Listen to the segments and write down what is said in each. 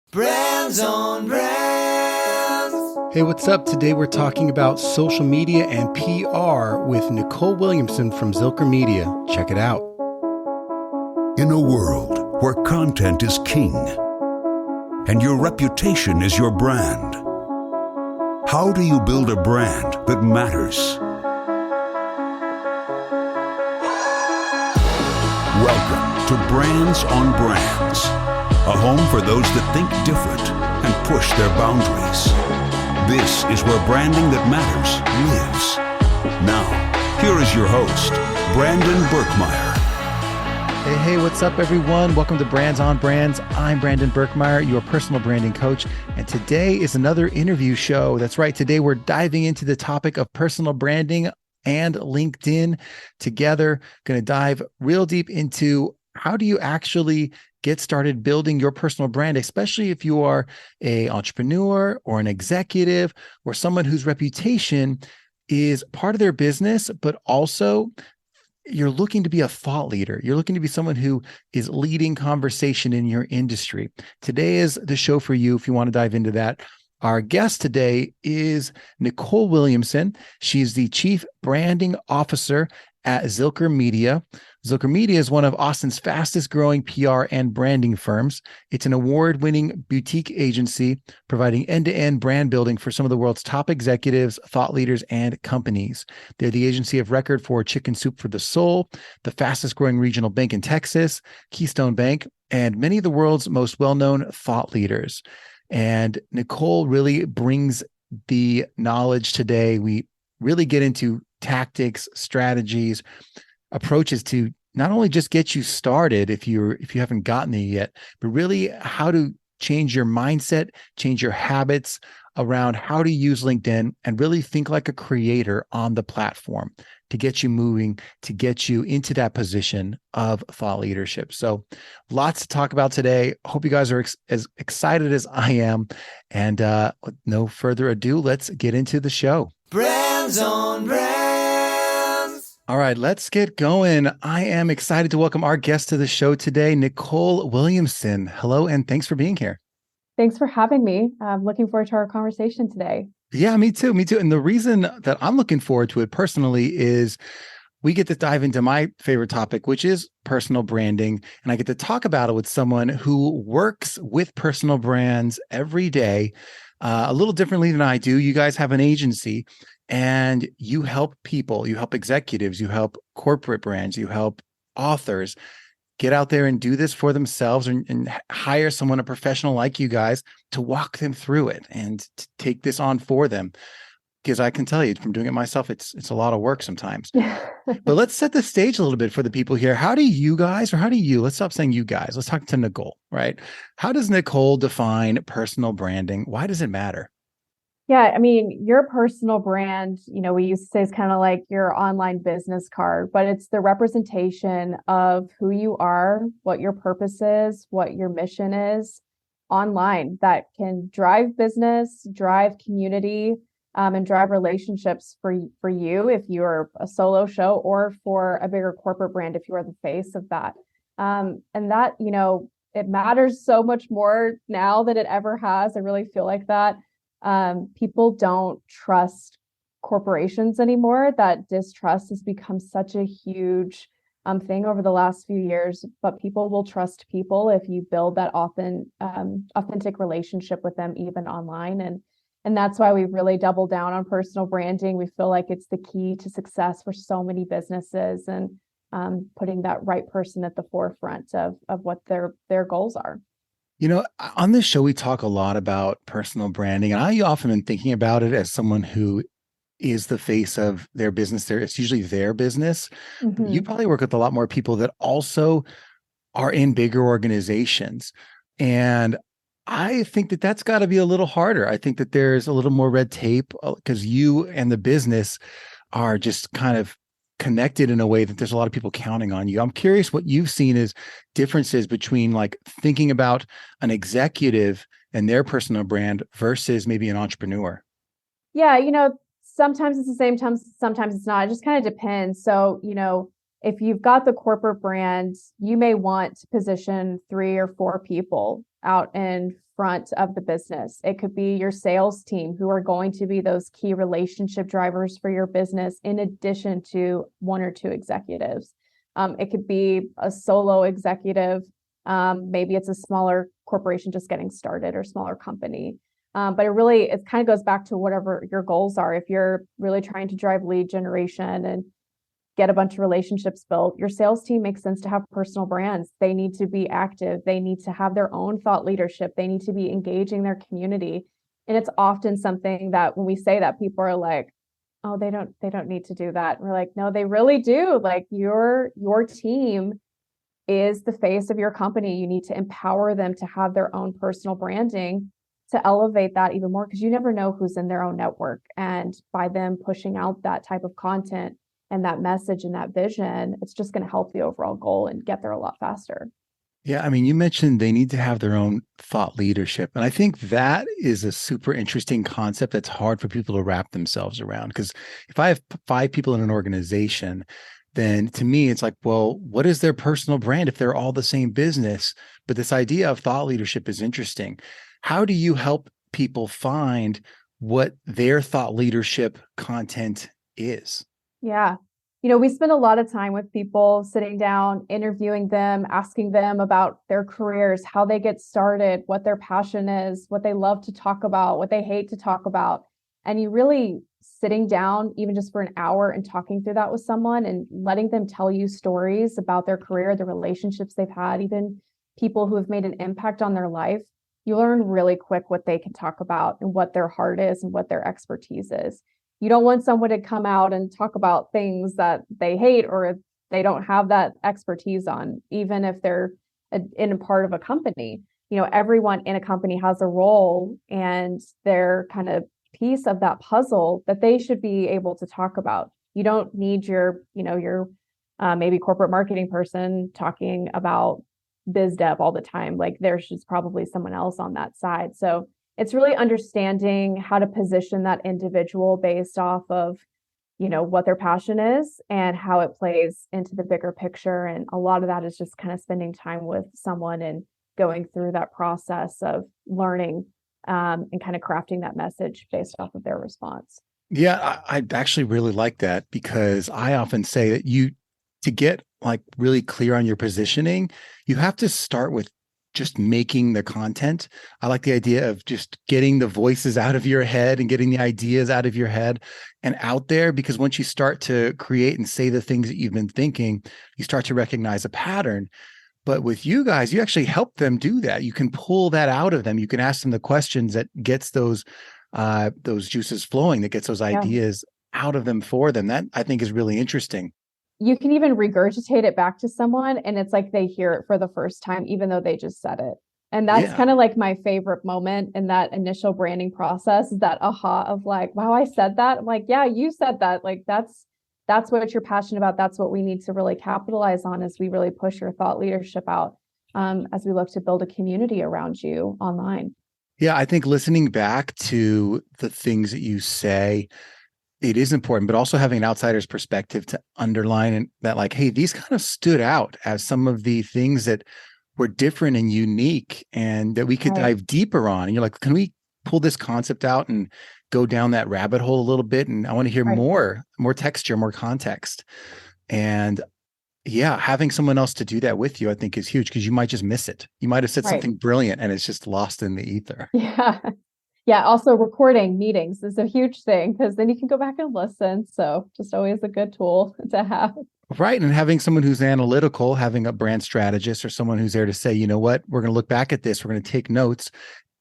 Brands on Brands. Hey, what's up? Today we're talking about social media and PR with Nichole Williamson from Zilker Media. Check it out. In a world where content is king and your reputation is your brand, how do you build a brand that matters? Welcome to Brands on Brands, a home for those that think different and push their boundaries. This is where branding that matters lives. Now, here is your host, Brandon Birkmeyer. Hey, what's up, everyone? Welcome to Brands on Brands. I'm Brandon Birkmeyer, your personal branding coach, and today is another interview show. That's right. Today we're diving into the topic of personal branding and LinkedIn together. Going to dive real deep into how do you actually get started building your personal brand, especially if you are an entrepreneur or an executive or someone whose reputation is part of their business, but also you're looking to be a thought leader. You're looking to be someone who is leading conversation in your industry. Today is the show for you if you want to dive into that. Our guest today is Nichole Williamson. She's the Chief Branding Officer at Zilker Media. Zilker Media is one of Austin's fastest growing PR and branding firms. It's an award-winning boutique agency providing end-to-end brand building for some of the world's top executives, thought leaders, and companies. They're the agency of record for Chicken Soup for the Soul, the fastest growing regional bank in Texas, Keystone Bank, and many of the world's most well-known thought leaders. And Nichole really brings the knowledge today. We really get into tactics, strategies, approaches to not only just get you started if you haven't gotten there yet, but really how to change your mindset, change your habits around how to use LinkedIn and really think like a creator on the platform to get you moving, to get you into that position of thought leadership. So lots to talk about today. Hope you guys are as excited as I am. And with no further ado, let's get into the show. Brands on Brands. All right, let's get going. I am excited to welcome our guest to the show today, Nichole Williamson. Hello, and thanks for being here. Thanks for having me. I'm looking forward to our conversation today. Yeah, me too. Me too. And the reason that I'm looking forward to it personally is we get to dive into my favorite topic, which is personal branding. And I get to talk about it with someone who works with personal brands every day, a little differently than I do. You guys have an agency and you help people, you help executives, you help corporate brands, you help authors get out there and do this for themselves and hire someone, a professional like you guys, to walk them through it and to take this on for them. Because I can tell you from doing it myself, it's a lot of work sometimes. But let's set the stage a little bit for the people here. Let's stop saying you guys. Let's talk to Nichole, right? How does Nichole define personal branding? Why does it matter? Yeah, I mean, your personal brand, we used to say is kind of like your online business card, but it's the representation of who you are, what your purpose is, what your mission is online that can drive business, drive community, and drive relationships for you if you're a solo show or for a bigger corporate brand if you are the face of that. And that, it matters so much more now than it ever has. I really feel like that. People don't trust corporations anymore. That distrust has become such a huge thing over the last few years, but people will trust people if you build that authentic relationship with them, even online. And that's why we've really doubled down on personal branding. We feel like it's the key to success for so many businesses and putting that right person at the forefront of what their goals are. On this show, we talk a lot about personal branding, and I often been thinking about it as someone who is the face of their business. It's usually their business. Mm-hmm. You probably work with a lot more people that also are in bigger organizations. And I think that that's got to be a little harder. I think that there's a little more red tape because you and the business are just kind of connected in a way that there's a lot of people counting on you. I'm curious what you've seen as differences between like thinking about an executive and their personal brand versus maybe an entrepreneur. Yeah, sometimes it's the same, sometimes it's not. It just kind of depends. So, if you've got the corporate brand, you may want to position 3 or 4 people out in front of the business. It could be your sales team who are going to be those key relationship drivers for your business, in addition to one or two executives. It could be a solo executive. Maybe it's a smaller corporation just getting started or smaller company. But it kind of goes back to whatever your goals are. If you're really trying to drive lead generation and get a bunch of relationships built, your sales team makes sense to have personal brands. They need to be active. They need to have their own thought leadership. They need to be engaging their community. And it's often something that when we say that, people are like, oh, they don't need to do that. And we're like, no, they really do. Like your team is the face of your company. You need to empower them to have their own personal branding to elevate that even more, because you never know who's in their own network. And by them pushing out that type of content and that message and that vision, it's just going to help the overall goal and get there a lot faster. Yeah, I mean, you mentioned they need to have their own thought leadership. And I think that is a super interesting concept that's hard for people to wrap themselves around. Because if I have 5 people in an organization, then to me, it's like, well, what is their personal brand if they're all the same business? But this idea of thought leadership is interesting. How do you help people find what their thought leadership content is? Yeah. We spend a lot of time with people sitting down, interviewing them, asking them about their careers, how they get started, what their passion is, what they love to talk about, what they hate to talk about. And you really sitting down, even just for an hour and talking through that with someone and letting them tell you stories about their career, the relationships they've had, even people who have made an impact on their life. You learn really quick what they can talk about and what their heart is and what their expertise is. You don't want someone to come out and talk about things that they hate or they don't have that expertise on, even if they're in a part of a company. Everyone in a company has a role and their kind of piece of that puzzle that they should be able to talk about. You don't need your maybe corporate marketing person talking about biz dev all the time. Like there's just probably someone else on that side. So it's really understanding how to position that individual based off of, what their passion is and how it plays into the bigger picture. And a lot of that is just kind of spending time with someone and going through that process of learning and kind of crafting that message based off of their response. Yeah, I actually really like that, because I often say that to get like really clear on your positioning, you have to start with just making the content. I like the idea of just getting the voices out of your head and getting the ideas out of your head and out there, because once you start to create and say the things that you've been thinking, you start to recognize a pattern. But with you guys, you actually help them do that. You can pull that out of them. You can ask them the questions that gets those juices flowing, that gets those ideas out of them for them. That I think is really interesting. You can even regurgitate it back to someone and it's like they hear it for the first time, even though they just said it. And that's kind of like my favorite moment in that initial branding process, is that aha of like, wow, I said that. I'm like, yeah, you said that. Like that's what you're passionate about. That's what we need to really capitalize on as we really push your thought leadership out as we look to build a community around you online. Yeah, I think listening back to the things that you say, it is important, but also having an outsider's perspective to underline and that, like, hey, these kind of stood out as some of the things that were different and unique and that we could dive deeper on. And you're like, can we pull this concept out and go down that rabbit hole a little bit? And I want to hear more texture, more context. And yeah, having someone else to do that with you, I think is huge, because you might just miss it. You might have said something brilliant and it's just lost in the ether. Yeah. Yeah. Also, recording meetings is a huge thing, because then you can go back and listen. So just always a good tool to have. Right. And having someone who's analytical, having a brand strategist or someone who's there to say, you know what, we're going to look back at this, we're going to take notes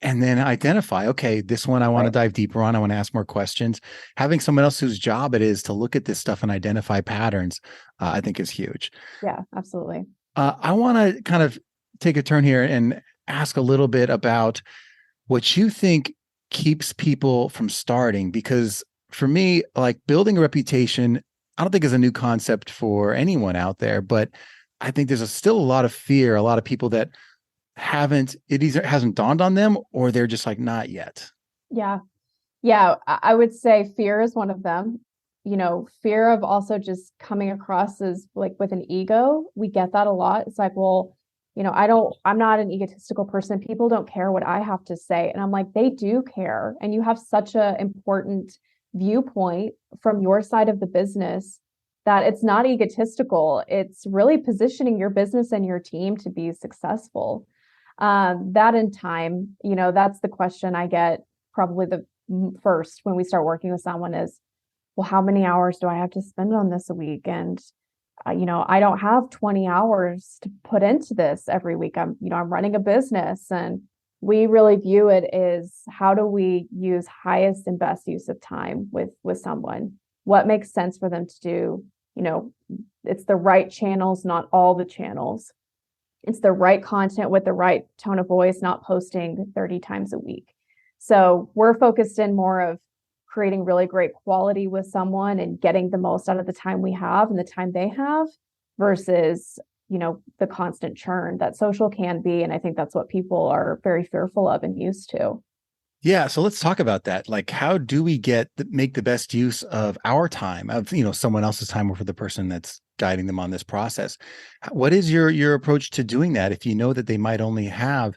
and then identify, okay, this one I want to dive deeper on. I want to ask more questions. Having someone else whose job it is to look at this stuff and identify patterns, I think is huge. Yeah, absolutely. I want to kind of take a turn here and ask a little bit about what you think keeps people from starting, because for me, like, building a reputation, I don't think is a new concept for anyone out there, but I think there's still a lot of fear, a lot of people that it either hasn't dawned on them or they're just like, not yet. Yeah. Yeah. I would say fear is one of them. Fear of also just coming across as like with an ego. We get that a lot. It's like, well, I'm not an egotistical person. People don't care what I have to say. And I'm like, they do care. And you have such an important viewpoint from your side of the business that it's not egotistical. It's really positioning your business and your team to be successful. That in time, that's the question I get probably the first when we start working with someone is, well, how many hours do I have to spend on this a week? And I don't have 20 hours to put into this every week. I'm running a business, and we really view it as how do we use highest and best use of time with someone? What makes sense for them to do? It's the right channels, not all the channels. It's the right content with the right tone of voice, not posting 30 times a week. So we're focused in more of creating really great quality with someone and getting the most out of the time we have and the time they have versus, the constant churn that social can be. And I think that's what people are very fearful of and used to. Yeah. So let's talk about that. Like, how do we make the best use of our time, of, someone else's time, or for the person that's guiding them on this process? What is your approach to doing that? If you know that they might only have,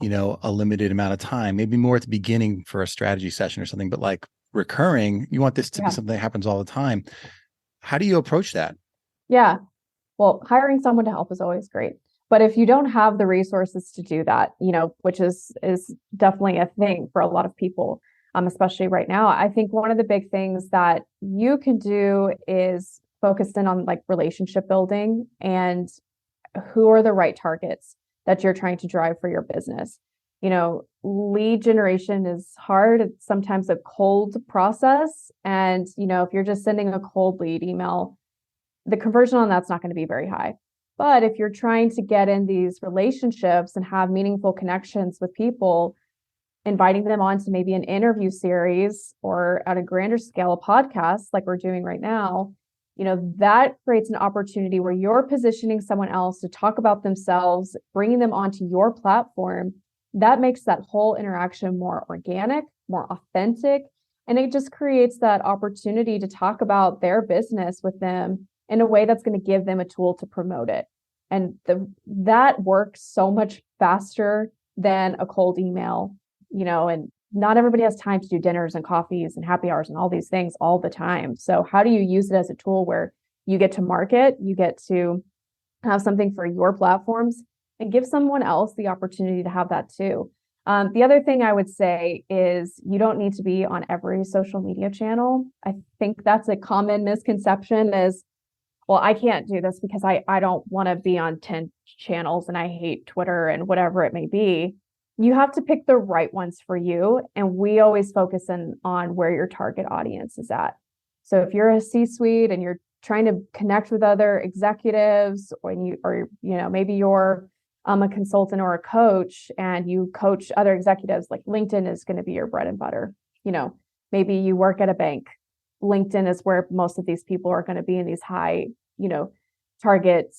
a limited amount of time, maybe more at the beginning for a strategy session or something, but like recurring, you want this to be something that happens all the time. How do you approach that? Yeah. Well, hiring someone to help is always great. But if you don't have the resources to do that, which is definitely a thing for a lot of people, especially right now, I think one of the big things that you can do is focus in on like relationship building and who are the right targets that you're trying to drive for your business. Lead generation is hard. It's sometimes a cold process. And, if you're just sending a cold lead email, the conversion on that's not going to be very high. But if you're trying to get in these relationships and have meaningful connections with people, inviting them onto maybe an interview series or at a grander scale, a podcast like we're doing right now, that creates an opportunity where you're positioning someone else to talk about themselves, bringing them onto your platform. That makes that whole interaction more organic, more authentic, and it just creates that opportunity to talk about their business with them in a way that's going to give them a tool to promote it. And that works so much faster than a cold email, and not everybody has time to do dinners and coffees and happy hours and all these things all the time. So how do you use it as a tool where you get to market, you get to have something for your platforms and give someone else the opportunity to have that too? The other thing I would say is you don't need to be on every social media channel. I think that's a common misconception is, well, I can't do this because I don't want to be on 10 channels and I hate Twitter and whatever it may be. You have to pick the right ones for you. And we always focus on where your target audience is at. So if you're a C-suite and you're trying to connect with other executives, maybe you're a consultant or a coach and you coach other executives, like LinkedIn is going to be your bread and butter. Maybe you work at a bank. LinkedIn is where most of these people are going to be in these high, target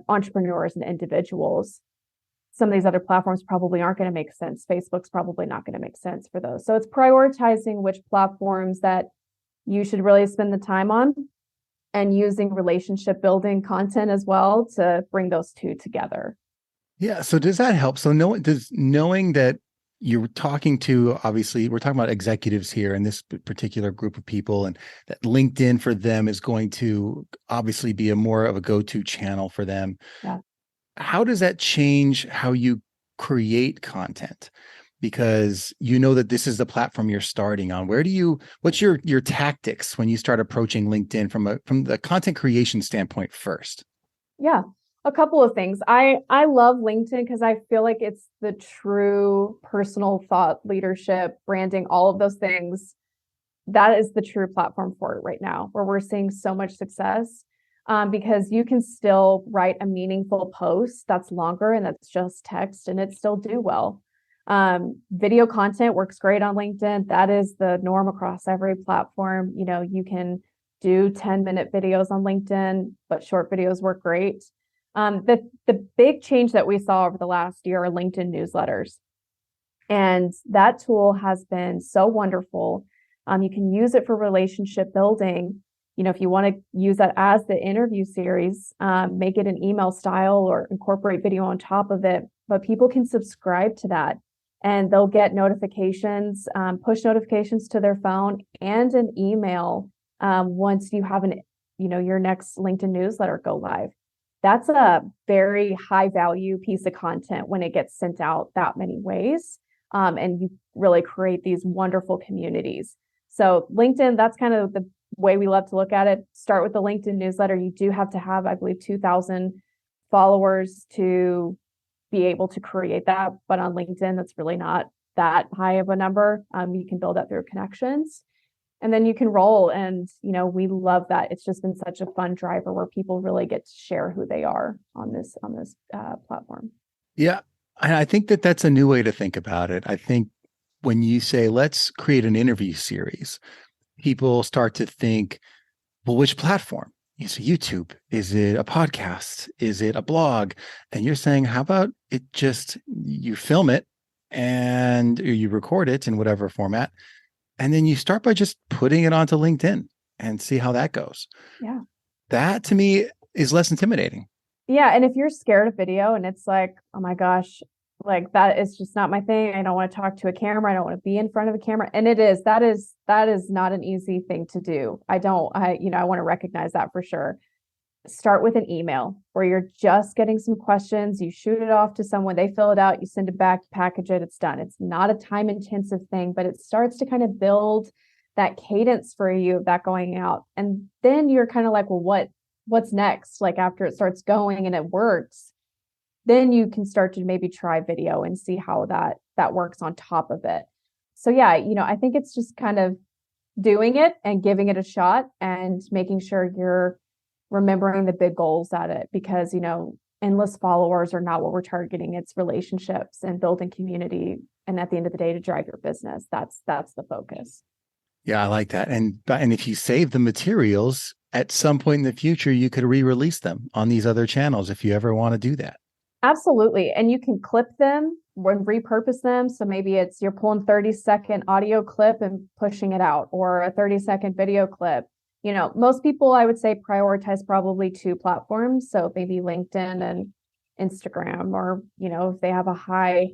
entrepreneurs and individuals. Some of these other platforms probably aren't going to make sense. Facebook's probably not going to make sense for those. So it's prioritizing which platforms that you should really spend the time on and using relationship building content as well to bring those two together. Yeah. So does that help? So knowing that you're talking to, obviously, we're talking about executives here in this particular group of people, and that LinkedIn for them is going to obviously be more of a go-to channel for them. Yeah. How does that change how you create content? Because that this is the platform you're starting on. What's your tactics when you start approaching LinkedIn from the content creation standpoint first? Yeah. A couple of things. I love LinkedIn because I feel like it's the true personal thought leadership, branding, all of those things. That is the true platform for it right now, where we're seeing so much success because you can still write a meaningful post that's longer and that's just text and it still do well. Video content works great on LinkedIn. That is the norm across every platform. You can do 10-minute videos on LinkedIn, but short videos work great. The big change that we saw over the last year are LinkedIn newsletters. And that tool has been so wonderful. You can use it for relationship building. if you want to use that as the interview series, make it an email style or incorporate video on top of it. But people can subscribe to that and they'll get notifications, push notifications to their phone and an email once you have your next LinkedIn newsletter go live. That's a very high value piece of content when it gets sent out that many ways. And you really create these wonderful communities. So LinkedIn, that's kind of the way we love to look at it. Start with the LinkedIn newsletter. You do have to have, I believe, 2,000 followers to be able to create that. But on LinkedIn, that's really not that high of a number. You can build that through connections. And then you can roll. And, we love that. It's just been such a fun driver where people really get to share who they are on this platform. Yeah. I think that's a new way to think about it. I think when you say, let's create an interview series, people start to think, well, which platform? Is it YouTube? Is it a podcast? Is it a blog? And you're saying, how about you film it and you record it in whatever format. And then you start by just putting it onto LinkedIn and see how that goes. Yeah. That to me is less intimidating. Yeah. And if you're scared of video and it's like, oh my gosh, like that is just not my thing. I don't want to talk to a camera. I don't want to be in front of a camera. And that is not an easy thing to do. I want to recognize that for sure. Start with an email where you're just getting some questions. You shoot it off to someone, they fill it out, you send it back, you package it, it's done. It's not a time intensive thing, but it starts to kind of build that cadence for you of that going out. And then you're kind of like, well, what's next? Like after it starts going and it works, then you can start to maybe try video and see how that works on top of it. So yeah, I think it's just kind of doing it and giving it a shot and making sure you're remembering the big goals at it, because, endless followers are not what we're targeting. It's relationships and building community. And at the end of the day, to drive your business, that's the focus. Yeah, I like that. And if you save the materials at some point in the future, you could re-release them on these other channels if you ever want to do that. Absolutely. And you can clip them and repurpose them. So maybe you're pulling 30-second audio clip and pushing it out, or a 30-second video clip. Most people, I would say, prioritize probably 2 platforms. So maybe LinkedIn and Instagram, or, if they have a high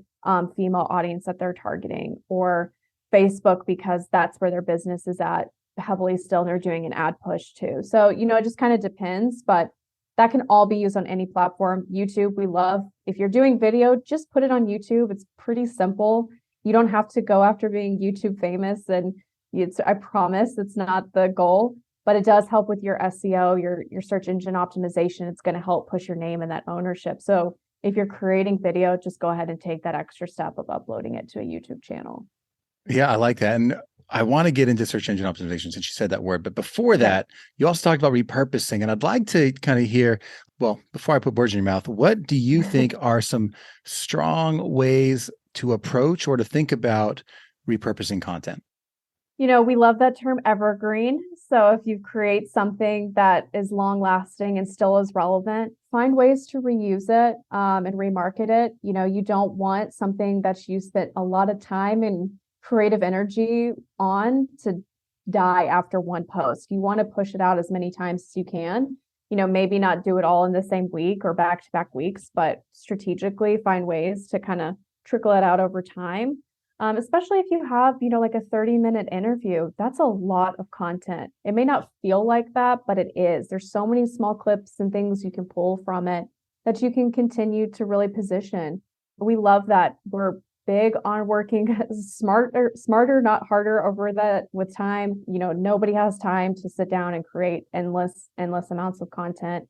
female audience that they're targeting, or Facebook, because that's where their business is at heavily still. And they're doing an ad push too. So, it just kind of depends, but that can all be used on any platform. YouTube, we love. If you're doing video, just put it on YouTube. It's pretty simple. You don't have to go after being YouTube famous. And I promise it's not the goal, but it does help with your SEO, your search engine optimization. It's going to help push your name and that ownership. So if you're creating video, just go ahead and take that extra step of uploading it to a YouTube channel. Yeah, I like that. And I want to get into search engine optimization since you said that word. But before that, you also talked about repurposing. And I'd like to kind of hear, well, before I put words in your mouth, what do you think are some strong ways to approach or to think about repurposing content? We love that term evergreen. So if you create something that is long lasting and still is relevant, find ways to reuse it and remarket it. You don't want something that you spent a lot of time and creative energy on to die after one post. You want to push it out as many times as you can. Maybe not do it all in the same week or back-to-back weeks, but strategically find ways to kind of trickle it out over time. Especially if you have, like a 30-minute interview, that's a lot of content. It may not feel like that, but it is. There's so many small clips and things you can pull from it that you can continue to really position. We love that. We're big on working smarter, not harder over that with time. Nobody has time to sit down and create endless amounts of content.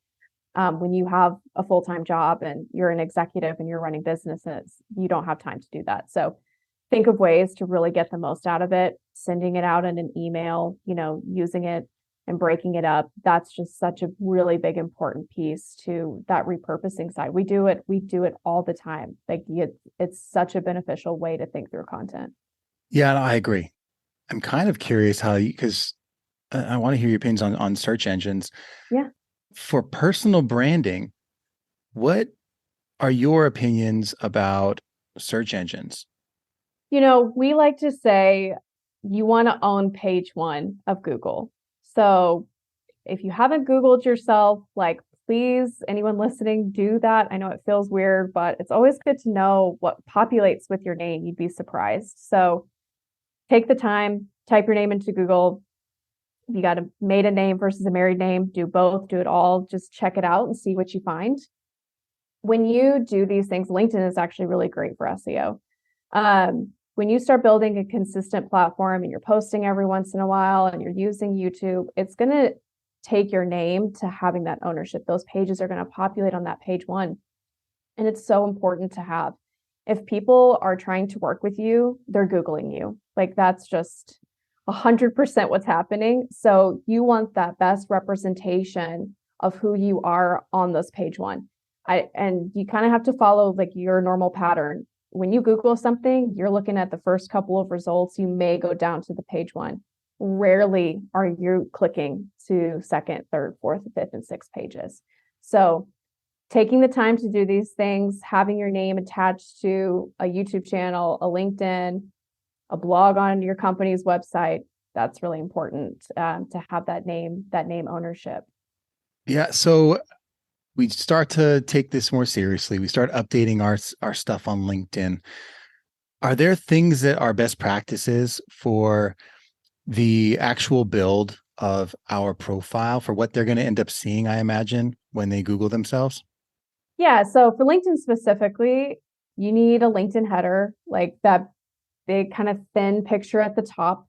When you have a full-time job and you're an executive and you're running businesses, you don't have time to do that. So think of ways to really get the most out of it, sending it out in an email, using it and breaking it up. That's just such a really big, important piece to that repurposing side. We do it all the time. Like it's such a beneficial way to think through content. Yeah, I agree. I'm kind of curious because I want to hear your opinions on search engines. Yeah. For personal branding, what are your opinions about search engines? We like to say you want to own page 1 of Google. So if you haven't Googled yourself, like, please, anyone listening, do that. I know it feels weird, but it's always good to know what populates with your name. You'd be surprised. So take the time, type your name into Google. If you got a maiden name versus a married name, do both, do it all. Just check it out and see what you find. When you do these things, LinkedIn is actually really great for SEO. When you start building a consistent platform and you're posting every once in a while and you're using YouTube, it's going to take your name to having that ownership. Those pages are going to populate on that page one. And it's so important to have. If people are trying to work with you, they're Googling you. Like, that's just 100% what's happening. So you want that best representation of who you are on this page one. And you kind of have to follow like your normal pattern. When you Google something, you're looking at the first couple of results. You may go down to the page one. Rarely are you clicking to second, third, fourth, fifth, and sixth pages. So taking the time to do these things, having your name attached to a YouTube channel, a LinkedIn, a blog on your company's website, that's really important to have that name ownership. Yeah. So we start to take this more seriously. We start updating our stuff on LinkedIn. Are there things that are best practices for the actual build of our profile, for what they're going to end up seeing, I imagine, when they Google themselves? Yeah. So for LinkedIn specifically, you need a LinkedIn header, like that big kind of thin picture at the top.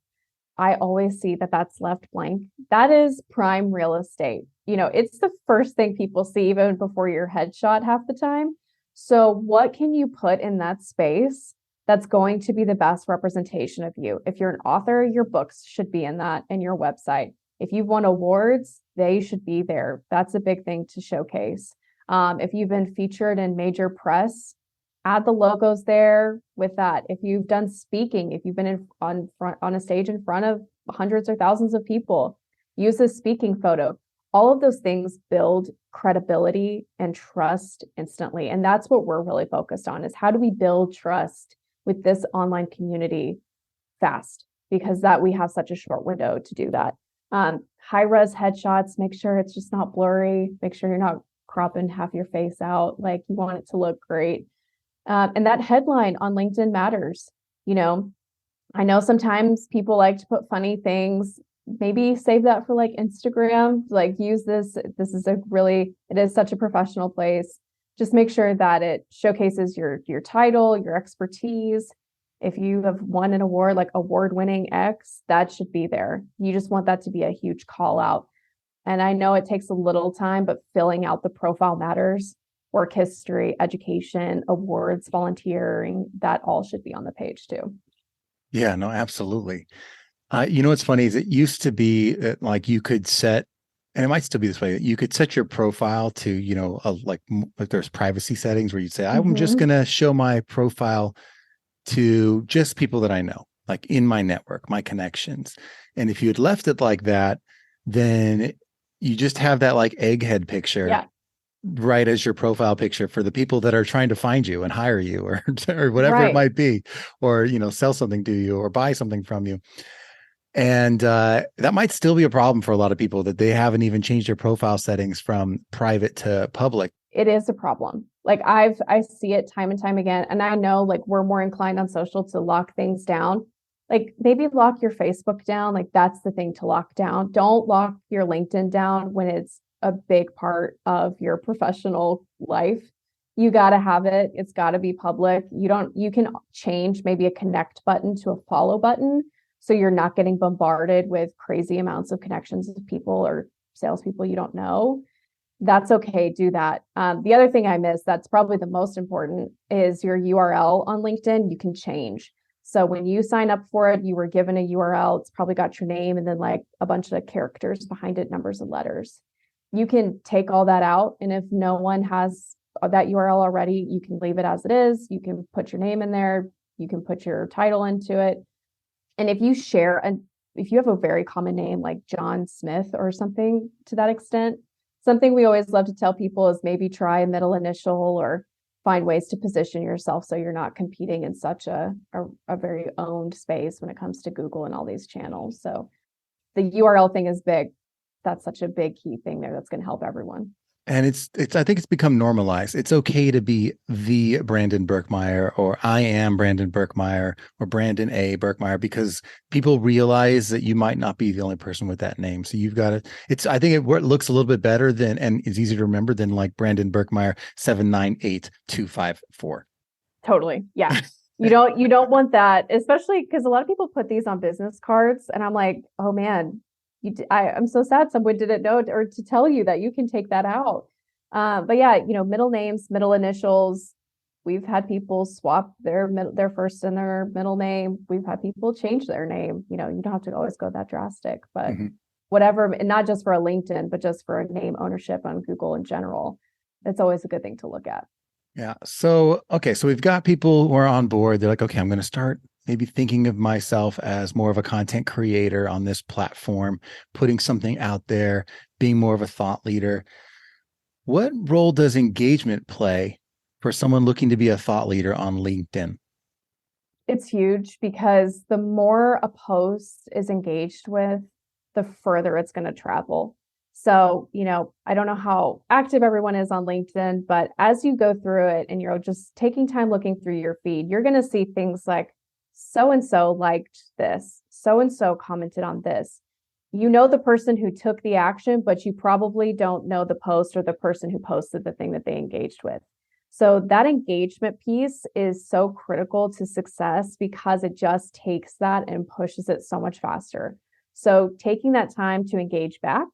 I always see that that's left blank. That is prime real estate. You know, it's the first thing people see even before your headshot half the time. So what can you put in that space that's going to be the best representation of you? If you're an author, your books should be in that, and your website. If you've won awards, they should be there. That's a big thing to showcase. If you've been featured in major press, add the logos there with that. If you've done speaking, if you've been on a stage in front of hundreds or thousands of people, use a speaking photo. All of those things build credibility and trust instantly. And that's what we're really focused on, is how do we build trust with this online community fast? Because that we have such a short window to do that. High-res headshots, make sure it's just not blurry. Make sure you're not cropping half your face out. Like, you want it to look great. And that headline on LinkedIn matters. You know, I know sometimes people like to put funny things. Maybe save that for like Instagram, like use this. This is it is such a professional place. Just make sure that it showcases your title, your expertise. If you have won an award, like award-winning X, that should be there. You just want that to be a huge call out. And I know it takes a little time, but filling out the profile matters. Work history, education, awards, volunteering, that all should be on the page too. Yeah, no, absolutely. You know, what's funny is it used to be that like you could set, and it might still be this way, you could set your profile to, you know, like there's privacy settings where you'd say, I'm just going to show my profile to just people that I know, like in my network, my connections. And if you had left it like that, then you just have that like egghead picture. Yeah. Right as your profile picture for the people that are trying to find you and hire you or whatever it might be, or, you know, sell something to you or buy something from you. And that might still be a problem for a lot of people, that they haven't even changed their profile settings from private to public. It is a problem. Like I see it time and time again. And I know like we're more inclined on social to lock things down. Like maybe lock your Facebook down. Like that's the thing to lock down. Don't lock your LinkedIn down when it's a big part of your professional life. You got to have it. It's got to be public. You can change maybe a connect button to a follow button, so you're not getting bombarded with crazy amounts of connections with people or salespeople you don't know. That's okay. Do that. The other thing I missed, that's probably the most important, is your URL on LinkedIn. You can change. So when you sign up for it, you were given a URL. It's probably got your name and then like a bunch of characters behind it, numbers and letters. You can take all that out. And if no one has that URL already, you can leave it as it is. You can put your name in there. You can put your title into it. And if you share, and if you have a very common name like John Smith or something to that extent, something we always love to tell people is maybe try a middle initial or find ways to position yourself so you're not competing in such a very owned space when it comes to Google and all these channels. So the URL thing is big. that's such a big key thing there that's going to help everyone. And I think it's become normalized. It's okay to be the Brandon Birkmeyer, or I am Brandon Birkmeyer, or Brandon A. Birkmeyer, because people realize that you might not be the only person with that name. So you've got to, I think it looks a little bit better than, and is easier to remember than like Brandon Birkmeyer 798254. Totally. Yeah. You don't want that, especially because a lot of people put these on business cards and I'm like, oh man, I'm so sad someone didn't know or to tell you that you can take that out. But yeah, middle names, middle initials. We've had people swap their first and their middle name. We've had people change their name. You don't have to always go that drastic, but whatever, and not just for a LinkedIn, but just for a name ownership on Google in general. It's always a good thing to look at. Yeah. So, okay. So we've got people who are on board. They're like, okay, I'm going to start maybe thinking of myself as more of a content creator on this platform, putting something out there, being more of a thought leader. What role does engagement play for someone looking to be a thought leader on LinkedIn? It's huge because the more a post is engaged with, the further it's going to travel. So, I don't know how active everyone is on LinkedIn, but as you go through it and you're just taking time looking through your feed, you're going to see things like so-and-so liked this, so-and-so commented on this. The person who took the action, but you probably don't know the post or the person who posted the thing that they engaged with. So that engagement piece is so critical to success because it just takes that and pushes it so much faster. So taking that time to engage back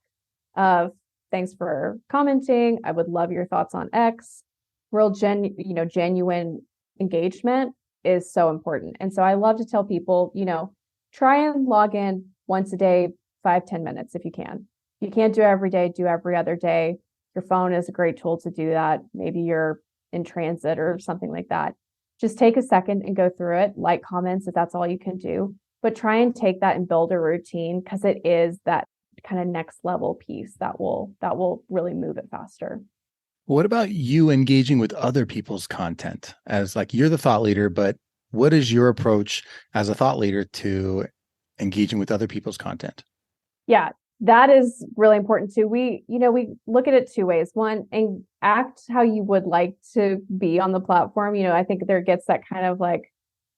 of thanks for commenting. I would love your thoughts on X. Real genuine engagement is so important. And so I love to tell people, try and log in once a day, 5-10 minutes if you can. If you can't do it every day, do every other day. Your phone is a great tool to do that. Maybe you're in transit or something like that. Just take a second and go through it, like comments if that's all you can do, but try and take that and build a routine because it is that kind of next level piece that will really move it faster. What about you engaging with other people's content as like you're the thought leader, but what is your approach as a thought leader to engaging with other people's content? Yeah, that is really important too. We look at it two ways. One, and act how you would like to be on the platform. I think there gets that kind of like,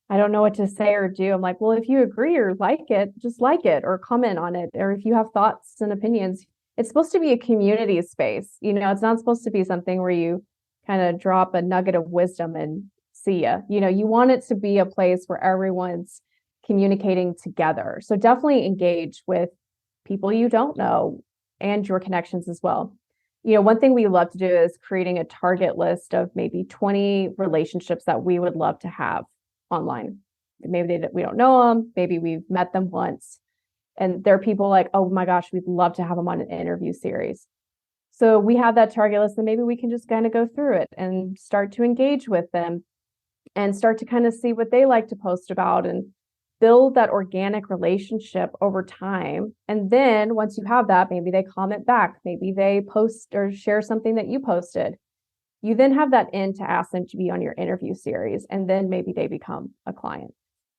I don't know what to say or do. I'm like, well, if you agree or like it, just like it or comment on it. Or if you have thoughts and opinions, it's supposed to be a community space. It's not supposed to be something where you kind of drop a nugget of wisdom and see ya. You want it to be a place where everyone's communicating together. So definitely engage with people you don't know and your connections as well. One thing we love to do is creating a target list of maybe 20 relationships that we would love to have online. Maybe we don't know them. Maybe we've met them once. And there are people like, oh my gosh, we'd love to have them on an interview series. So we have that target list and maybe we can just kind of go through it and start to engage with them and start to kind of see what they like to post about and build that organic relationship over time. And then once you have that, maybe they comment back, maybe they post or share something that you posted. You then have that in to ask them to be on your interview series, and then maybe they become a client.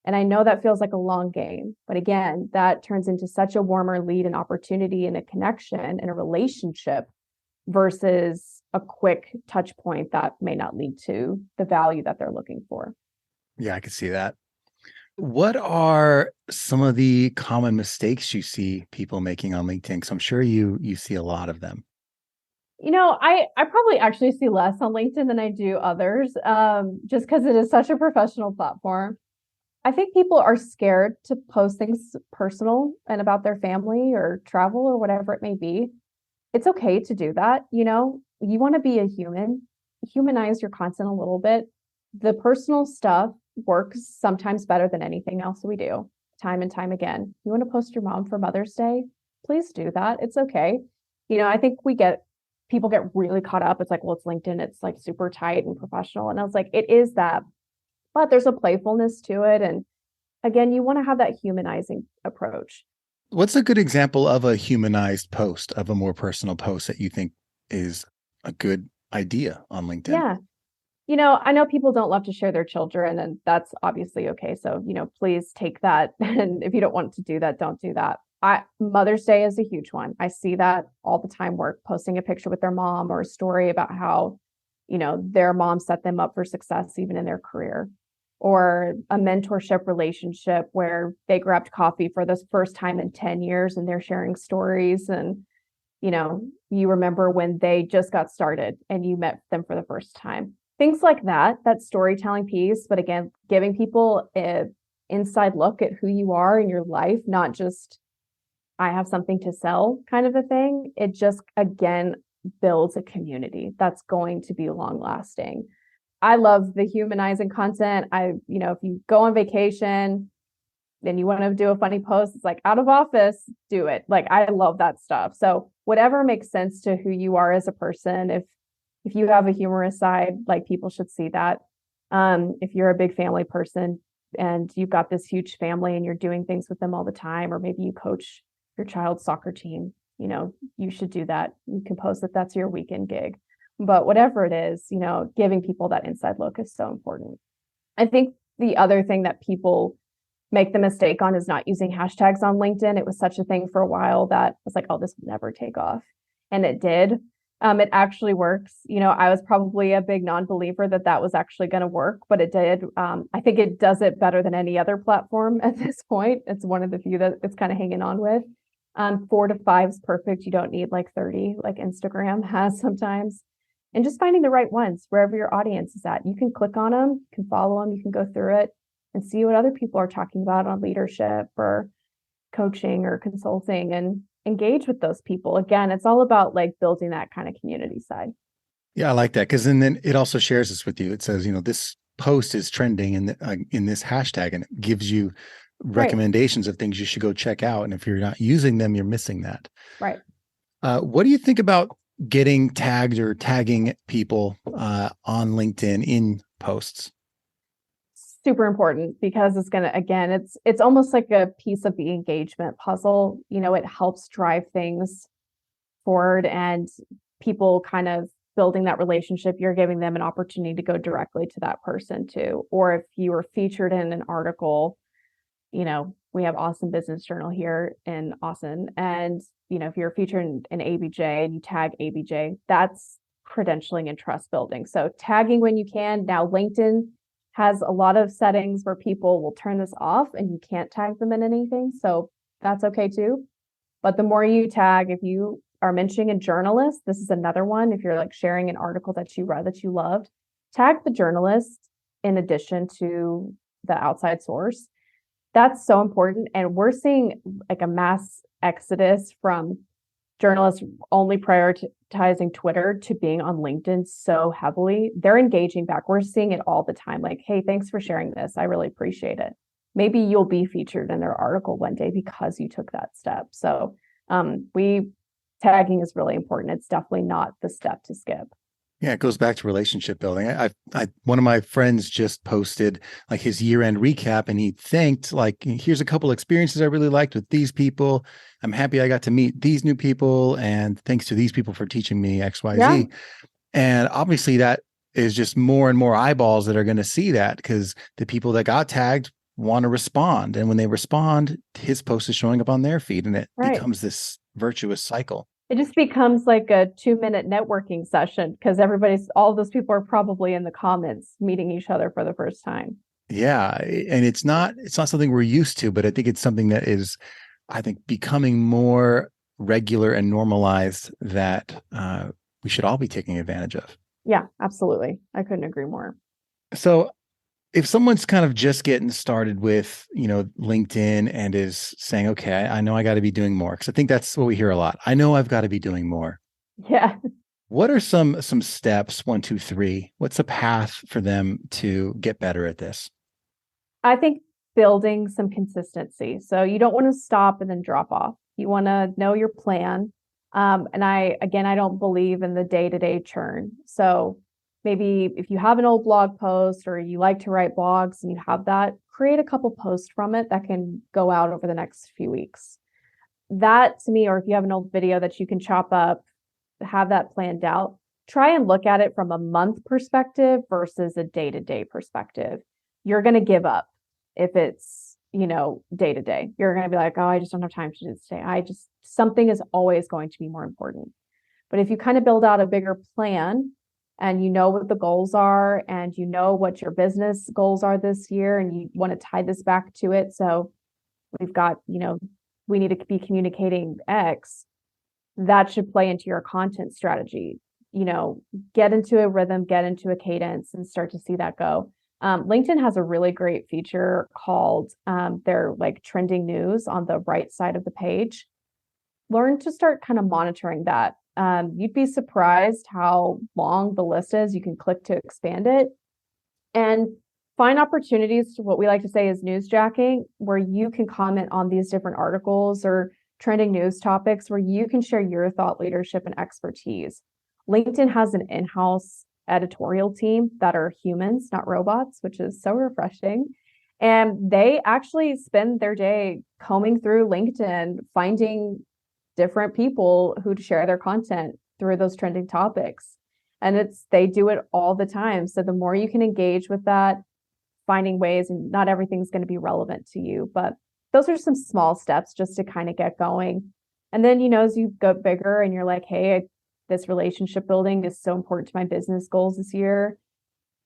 And I know that feels like a long game, but again, that turns into such a warmer lead and opportunity and a connection and a relationship versus a quick touch point that may not lead to the value that they're looking for. Yeah, I can see that. What are some of the common mistakes you see people making on LinkedIn? Because I'm sure you see a lot of them. I probably actually see less on LinkedIn than I do others, just because it is such a professional platform. I think people are scared to post things personal and about their family or travel or whatever it may be. It's okay to do that. You want to be a human, humanize your content a little bit. The personal stuff works sometimes better than anything else we do, time and time again. You want to post your mom for Mother's Day? Please do that. It's okay. I think people get really caught up. It's like, well, it's LinkedIn. It's like super tight and professional. And I was like, it is that, but there's a playfulness to it. And again, you want to have that humanizing approach. What's a good example of a humanized post, of a more personal post that you think is a good idea on LinkedIn? Yeah. I know people don't love to share their children, and that's obviously okay. So, please take that. And if you don't want to do that, don't do that. Mother's Day is a huge one. I see that all the time, work posting a picture with their mom or a story about how, their mom set them up for success even in their career, or a mentorship relationship where they grabbed coffee for the first time in 10 years and they're sharing stories. And, you remember when they just got started and you met them for the first time. Things like that storytelling piece. But again, giving people an inside look at who you are in your life, not just I have something to sell kind of a thing. It just, again, builds a community that's going to be long lasting. I love the humanizing content. If you go on vacation and you want to do a funny post, it's like out of office, do it. Like, I love that stuff. So whatever makes sense to who you are as a person, if you have a humorous side, like, people should see that. If you're a big family person and you've got this huge family and you're doing things with them all the time, or maybe you coach your child's soccer team, you should do that. You can post that that's your weekend gig. But whatever it is, giving people that inside look is so important. I think the other thing that people make the mistake on is not using hashtags on LinkedIn. It was such a thing for a while that was like, oh, this will never take off. And it did. It actually works. I was probably a big non-believer that was actually going to work, but it did. I think it does it better than any other platform at this point. It's one of the few that it's kind of hanging on with. 4 to 5 is perfect. You don't need like 30 like Instagram has sometimes. And just finding the right ones wherever your audience is at. You can click on them, you can follow them, you can go through it and see what other people are talking about on leadership or coaching or consulting, and engage with those people. Again, it's all about like building that kind of community side. Yeah, I like that, because then it also shares this with you. It says, this post is trending in this hashtag, and it gives you recommendations of things you should go check out. And if you're not using them, you're missing that. Right. What do you think about getting tagged or tagging people on LinkedIn in posts? Super important, because it's going to, again, it's almost like a piece of the engagement puzzle. It helps drive things forward, and people kind of building that relationship. You're giving them an opportunity to go directly to that person too. Or if you were featured in an article, we have Awesome Business Journal here in Austin. And, if you're featured in ABJ and you tag ABJ, that's credentialing and trust building. So tagging when you can. Now, LinkedIn has a lot of settings where people will turn this off and you can't tag them in anything. So that's okay too. But the more you tag, if you are mentioning a journalist, this is another one. If you're like sharing an article that you read that you loved, tag the journalist in addition to the outside source. That's so important. And we're seeing like a mass exodus from journalists only prioritizing Twitter to being on LinkedIn so heavily. They're engaging back. We're seeing it all the time. Like, hey, thanks for sharing this. I really appreciate it. Maybe you'll be featured in their article one day because you took that step. So tagging is really important. It's definitely not the step to skip. Yeah, it goes back to relationship building. One of my friends just posted like his year-end recap, and he thanked, like, here's a couple experiences I really liked with these people. I'm happy I got to meet these new people, and thanks to these people for teaching me X, Y, Z. And obviously that is just more and more eyeballs that are going to see that, because the people that got tagged want to respond. And when they respond, his post is showing up on their feed, and it becomes this virtuous cycle. It just becomes like a 2-minute networking session, because all those people are probably in the comments meeting each other for the first time. Yeah. And it's not something we're used to, but I think it's something that is, I think, becoming more regular and normalized that we should all be taking advantage of. Yeah, absolutely. I couldn't agree more. So if someone's kind of just getting started with, LinkedIn and is saying, okay, I know I got to be doing more, because I think that's what we hear a lot. I know I've got to be doing more. Yeah. What are some steps, 1, 2, 3? What's a path for them to get better at this? I think building some consistency. So you don't want to stop and then drop off. You want to know your plan. And I don't believe in the day-to-day churn. So maybe if you have an old blog post or you like to write blogs and you have that, create a couple posts from it that can go out over the next few weeks. That to me, or if you have an old video that you can chop up, have that planned out, try and look at it from a month perspective versus a day-to-day perspective. You're going to give up if it's day to day. You're going to be like, oh, I just don't have time to do this today. Something is always going to be more important. But if you kind of build out a bigger plan and you know what the goals are and you know what your business goals are this year and you want to tie this back to it. So we've got, we need to be communicating X, that should play into your content strategy. Get into a rhythm, get into a cadence and start to see that go. LinkedIn has a really great feature called their like trending news on the right side of the page. Learn to start kind of monitoring that. You'd be surprised how long the list is. You can click to expand it and find opportunities to what we like to say is newsjacking, where you can comment on these different articles or trending news topics where you can share your thought leadership and expertise. LinkedIn has an in-house editorial team that are humans, not robots, which is so refreshing. And they actually spend their day combing through LinkedIn, finding different people who share their content through those trending topics. And they do it all the time. So the more you can engage with that, finding ways, and not everything's going to be relevant to you, but those are some small steps just to kind of get going. And then, as you go bigger and you're like, hey, this relationship building is so important to my business goals this year.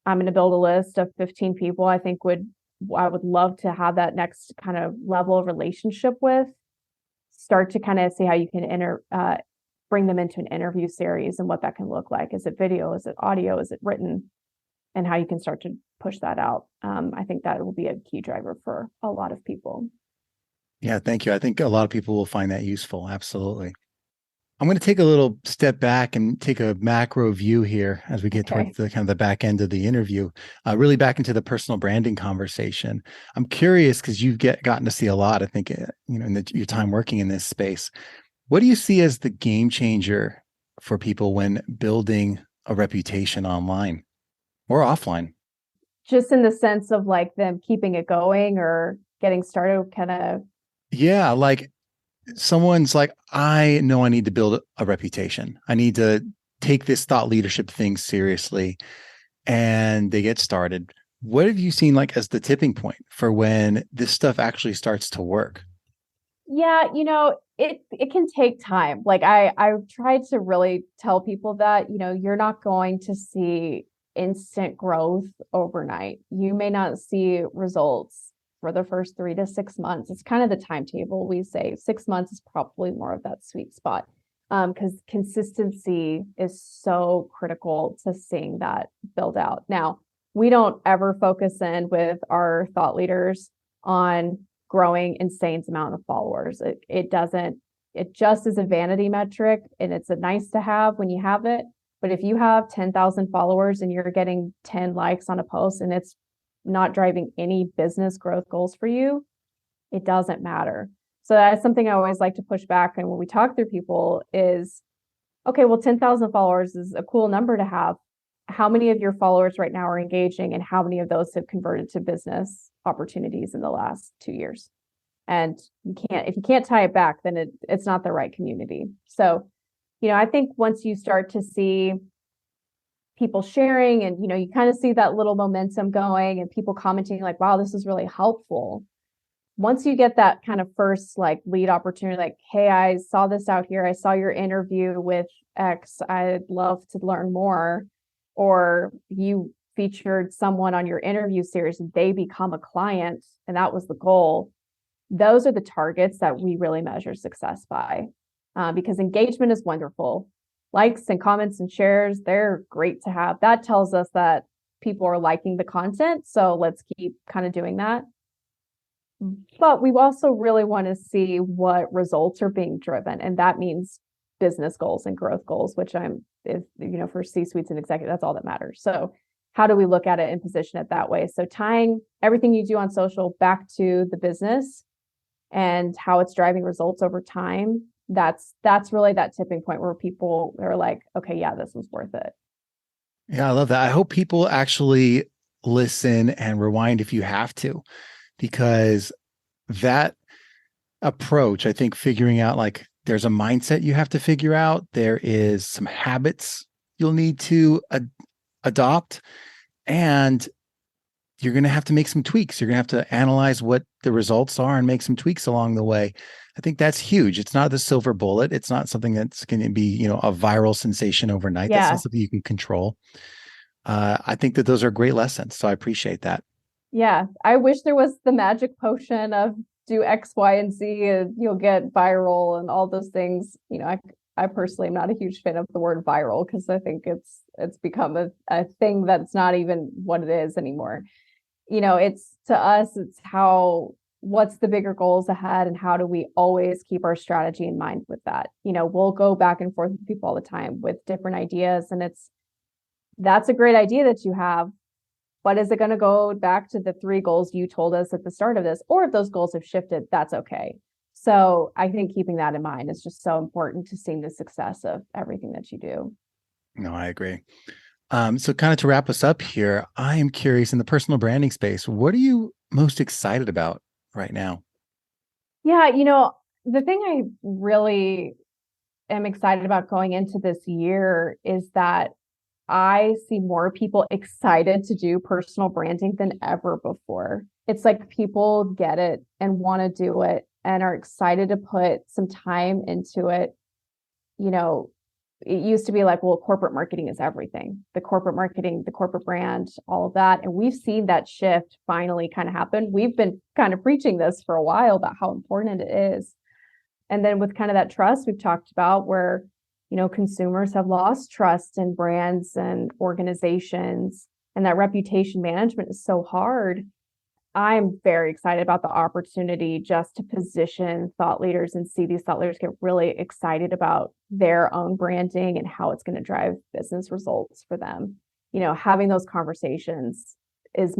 I'm going to build a list of 15 people I would love to have that next kind of level of relationship with. Start to kind of see how you can bring them into an interview series and what that can look like. Is it video? Is it audio? Is it written? And how you can start to push that out. I think that will be a key driver for a lot of people. Yeah, thank you. I think a lot of people will find that useful. Absolutely. I'm going to take a little step back and take a macro view here as we get towards the kind of the back end of the interview, really back into the personal branding conversation. I'm curious because you've gotten to see a lot, I think, in your time working in this space. What do you see as the game changer for people when building a reputation online or offline? Just in the sense of like them keeping it going or getting started kind of. Yeah, like someone's like, I know I need to build a reputation. I need to take this thought leadership thing seriously. And they get started. What have you seen like as the tipping point for when this stuff actually starts to work? Yeah, it can take time. Like I tried to really tell people that, you're not going to see instant growth overnight. You may not see results for the first 3 to 6 months. It's kind of the timetable. We say 6 months is probably more of that sweet spot because consistency is so critical to seeing that build out. Now, we don't ever focus in with our thought leaders on growing insane amount of followers. It just is a vanity metric and it's a nice to have when you have it. But if you have 10,000 followers and you're getting 10 likes on a post and it's not driving any business growth goals for you, it doesn't matter. So that's something I always like to push back. And when we talk through people is, okay, well, 10,000 followers is a cool number to have. How many of your followers right now are engaging and how many of those have converted to business opportunities in the last 2 years? And if you can't tie it back, then it's not the right community. So, I think once you start to see people sharing and, you kind of see that little momentum going and people commenting like, wow, this is really helpful. Once you get that kind of first like lead opportunity, like, hey, I saw this out here. I saw your interview with X. I'd love to learn more. Or you featured someone on your interview series and they become a client and that was the goal. Those are the targets that we really measure success by because engagement is wonderful. Likes and comments and shares, they're great to have. That tells us that people are liking the content. So let's keep kind of doing that. But we also really want to see what results are being driven. And that means business goals and growth goals, which for C-suites and executives, that's all that matters. So how do we look at it and position it that way? So tying everything you do on social back to the business and how it's driving results over time, that's really that tipping point where people are like, okay, yeah, this was worth it. Yeah, I love that. I hope people actually listen and rewind if you have to, because that approach, I think figuring out like there's a mindset you have to figure out. There is some habits you'll need to adopt. And you're going to have to make some tweaks. You're going to have to analyze what the results are and make some tweaks along the way. I think that's huge. It's not the silver bullet. It's not something that's going to be, a viral sensation overnight. That's not something you can control. I think that those are great lessons. So I appreciate that. Yeah. I wish there was the magic potion of do X, Y, and Z and you'll get viral and all those things. I personally am not a huge fan of the word viral because I think it's become a thing that's not even what it is anymore. It's to us, it's what's the bigger goals ahead and how do we always keep our strategy in mind with that? We'll go back and forth with people all the time with different ideas, and that's a great idea that you have, but is it going to go back to the 3 goals you told us at the start of this? Or if those goals have shifted, that's okay. So I think keeping that in mind is just so important to seeing the success of everything that you do. No, I agree. So kind of to wrap us up here, I am curious in the personal branding space, what are you most excited about right now? Yeah, the thing I really am excited about going into this year is that I see more people excited to do personal branding than ever before. It's like people get it and want to do it and are excited to put some time into it. It used to be like, well, corporate marketing is everything. The corporate marketing, the corporate brand, all of that. And we've seen that shift finally kind of happen. We've been kind of preaching this for a while about how important it is. And then with kind of that trust we've talked about where, consumers have lost trust in brands and organizations, and that reputation management is so hard. I'm very excited about the opportunity just to position thought leaders and see these thought leaders get really excited about their own branding and how it's going to drive business results for them. Having those conversations has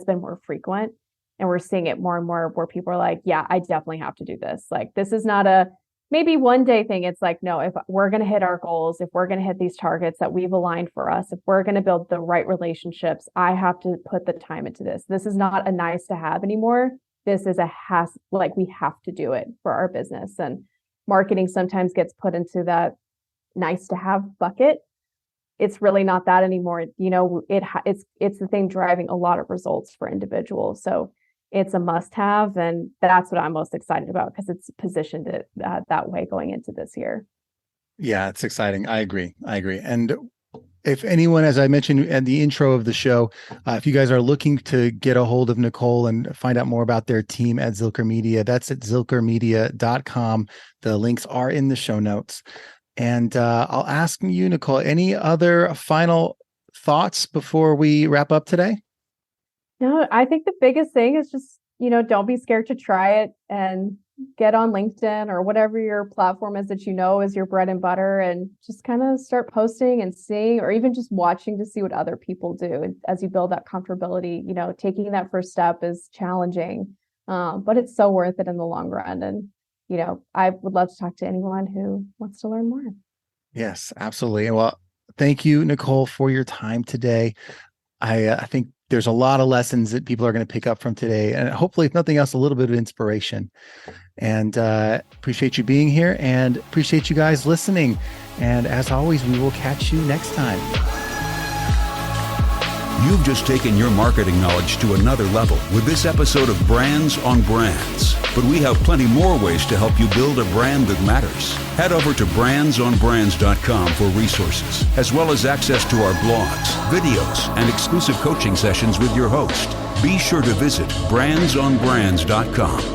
been more frequent, and we're seeing it more and more where people are like, yeah, I definitely have to do this. Like, this is not a maybe one day thing. It's like, no, if we're going to hit our goals, if we're going to hit these targets that we've aligned for us, if we're going to build the right relationships, I have to put the time into this. This is not a nice to have anymore. This is we have to do it for our business. And marketing sometimes gets put into that nice to have bucket. It's really not that anymore. It's the thing driving a lot of results for individuals. So it's a must-have, and that's what I'm most excited about because it's positioned it that way going into this year. Yeah, it's exciting. I agree. And if anyone, as I mentioned at the intro of the show, if you guys are looking to get a hold of Nichole and find out more about their team at Zilker Media, that's at zilkermedia.com. The links are in the show notes. And I'll ask you, Nichole, any other final thoughts before we wrap up today? No, I think the biggest thing is just, don't be scared to try it and get on LinkedIn or whatever your platform is that is your bread and butter, and just kind of start posting and seeing, or even just watching to see what other people do as you build that comfortability. Taking that first step is challenging, but it's so worth it in the long run. And, I would love to talk to anyone who wants to learn more. Yes, absolutely. Well, thank you, Nichole, for your time today. I think there's a lot of lessons that people are going to pick up from today, and hopefully, if nothing else, a little bit of inspiration. And appreciate you being here, and appreciate you guys listening. And as always, we will catch you next time. You've just taken your marketing knowledge to another level with this episode of Brands on Brands. But we have plenty more ways to help you build a brand that matters. Head over to brandsonbrands.com for resources, as well as access to our blogs, videos, and exclusive coaching sessions with your host. Be sure to visit brandsonbrands.com.